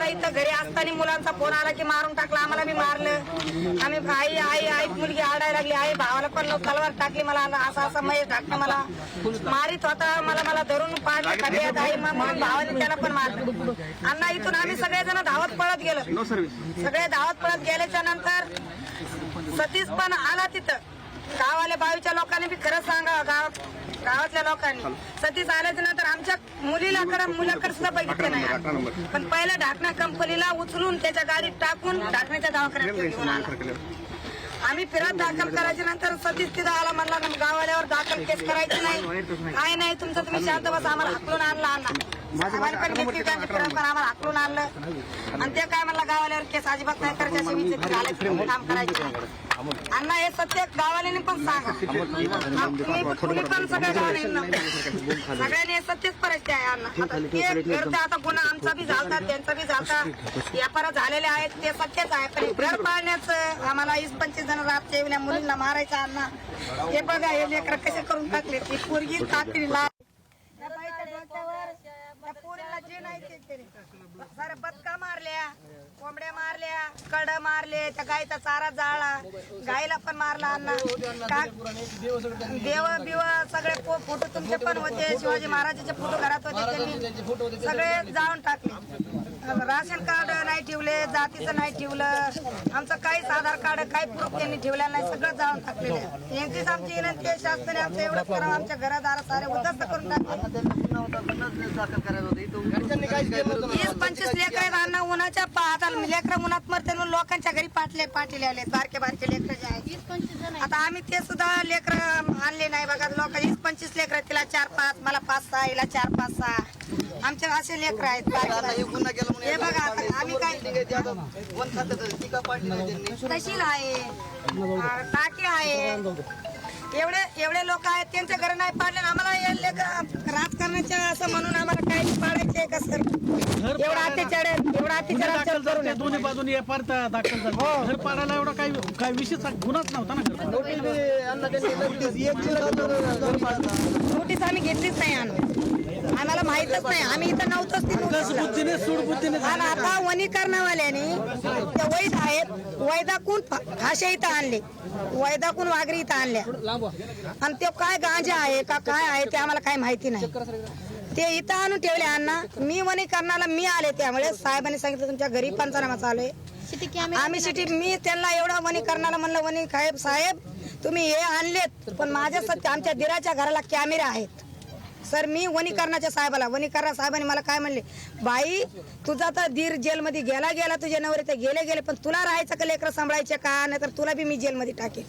इथं घरी असताना मुलांचा फोन आला की मारून टाकला, आम्हाला बी मारलं. आम्ही आई आई आई मुलगी आडायला लागली, आई भावाला पण तलवार टाकली, मला असं महेश ढाकणं मला मारित होता, मला धरून पाडलं खड्यात, आई म्हणून भावाने त्याला पण मारलं. अण्णा इथून आम्ही सगळेजण धावत पळत गेलो, सगळे धावत पळत गेल्याच्या नंतर सतीश पण आला तिथं. गावाल्या बावीच्या लोकांनी बी खरं सांगा, गावातल्या लोकांनी सतीश आल्याच्या नंतर आमच्या मुलाकडे सुद्धा बघितलं नाही, पण पहिल्या ढाकणा कंपनीला उचलून त्याच्या गाडीत टाकून ढाकण्याच्या दवाखान्यात घेऊन आला. आम्ही फिरत दाखल करायच्या नंतर सतीश तिथं आला, म्हणला गावाल्यावर दाखल केस करायची नाही, काय नाही तुमचं तुम्ही शांत बसा. आम्हाला हाकलून आणला आम्हाला पण घेतली त्यांनी फिरत, पण आम्हाला हाकलून आणलं. आणि ते काय म्हणला गावाल्यावर केस अजिबात नाही करायचे, असे विचित्र घालायचे काम करायचे. अण्णा हे सत्य गावाल्याने पण सांगा, तुम्ही पण सगळ्यांनी हे सत्यच करायचे आहे. अण्णा आता ते घरचा आता गुन्हा आमचा बी झालता, त्यांचा बी झालता, व्यापार झालेले आहेत ते सत्यच आहे. पण घर पाळण्याचं आम्हाला 20-25 जण रातच्या येऊन मुलींना मारायचं. अण्णा हे बघा, हे लेकर कसे करून टाकले, ती पोरगी टाकली पोरीला जे नाही ते केले. सारे बदका मारल्या, कोंबड्या मारल्या, कड मारले, त्या गायचा चारा जाळला, गायला पण मारला. अण्णा देव बिव सगळे फोटो तुमचे पण होते, शिवाजी महाराजांचे फोटो घरात होते, त्यांनी सगळे जाळून टाकले. राशन कार्ड नाही ठेवले, जातीचं नाही ठेवलं, आमचं काहीच आधार कार्ड काही प्रूफ त्यांनी ठेवलेलं नाही, सगळं जाळून टाकलेलं आहे. यांचीच आमची विनंती आहे, शासनाने आमचं एवढं करावं, आमच्या घरादार सारे उद्ध्वस्त करून टाकले. 20-25 लेकर आहेत अण्णा, उन्हाच्या आता लेकर उन्हात मरते म्हणून लोकांच्या घरी पाठले आले, बारके लेकर जे आहेत. आता आम्ही ते सुद्धा लेकर आणले नाही बघा. लोक 20-25 लेकर, तिला 4-5, मला 5-6, हिला 4-5-6, आमचे असे लेकर आहेत. हे बघा आम्ही काय तहसील आहे, टाकी आहे, एवढे लोक आहेत, त्यांच्या घर नाही पाडले. आम्हाला राजकारणाच्या असं म्हणून आम्हाला काही पाडायचे का सर? एवढा अत्याचार दोन्ही बाजूने एफआर दाखल झाला, घर पाडायला एवढा काही विशेष गुन्हाच नव्हता ना. नोटीस आम्ही घेतलीच नाही, आम्हाला माहितच नाही, आम्ही इथं नव्हतोच. आता वनीकरणवाल्याने ते वैध आहेत, वैदाकून फाशे इथं आणले, वैदाकून वाघरी इथं आणल्या, आणि ते काय गांजा आहे का काय आहे ते आम्हाला काही माहिती नाही. ते इथं आणून ठेवले. अण्णा मी वनीकरणाला मी आले, त्यामुळे साहेबांनी सांगितलं तुमच्या घरी पंचनामा चालू आहे. आम्ही सिटी मी त्यांना एवढं वनीकरणाला म्हणलं, वनी साहेब तुम्ही हे आणलेत, पण माझ्या सत्य आमच्या दिराच्या घराला कॅमेरे आहेत. सर मी वनीकरणाच्या साहेबांनी मला काय म्हणले, बाई तुझा तर दीर जेलमध्ये गेला, तुझे नवरे तर गेले, पण तुला राहायचं का लेकरं सांभाळायचे का, नाही तर तुला बी मी जेलमध्ये टाकेन.